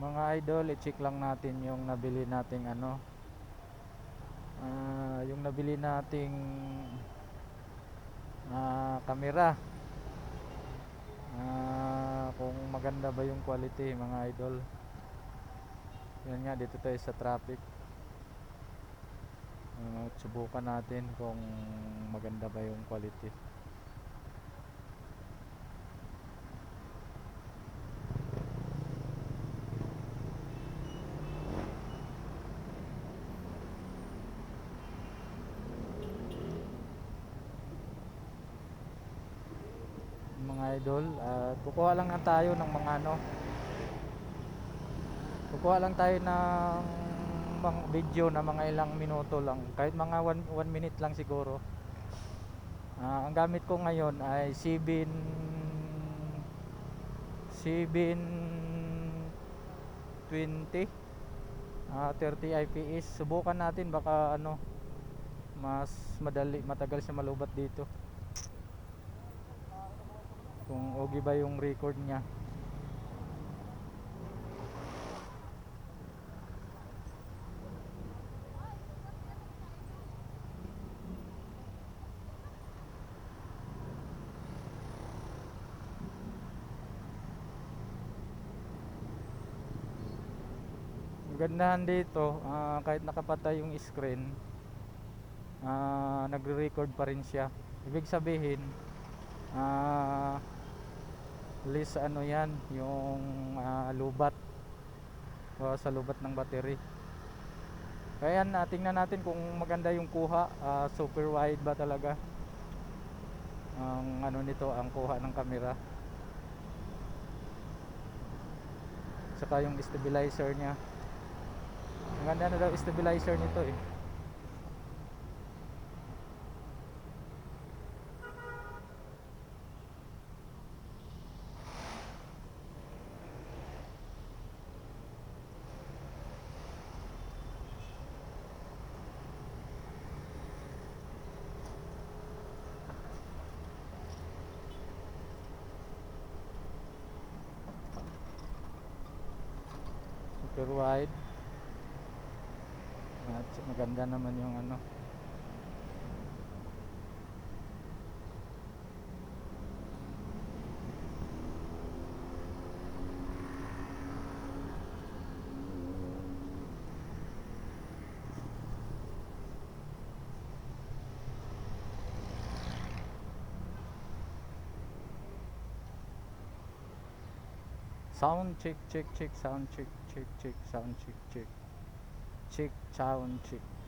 Mga idol, i-check lang natin yung nabili nating ano, yung nabili nating camera. Kung maganda ba yung quality, mga idol. Yan nga, dito tayo sa traffic. Subukan natin kung maganda ba yung quality. Mga idol, kukuha lang na tayo ng mga ano, kukuha lang tayo ng mga video na mga ilang minuto lang, kahit mga 1 minute lang siguro. Ang gamit ko ngayon ay 720 30 IPS. Subukan natin, baka ano, mas matagal siya malubat dito, kung okay ba yung record niya. Gandahan dito, kahit nakapatay yung screen, nagre-record pa rin siya. Ibig sabihin, less ano yan, yung lubat, sa lubat ng battery. Kaya yan, tingnan natin kung maganda yung kuha, super wide ba talaga ang ano nito, ang kuha ng camera. Saka yung stabilizer niya, maganda na daw stabilizer nito eh. Super wide at maganda naman yung ano. Sound check, check, check, sound check, check, check, sound check, check, check, sound check.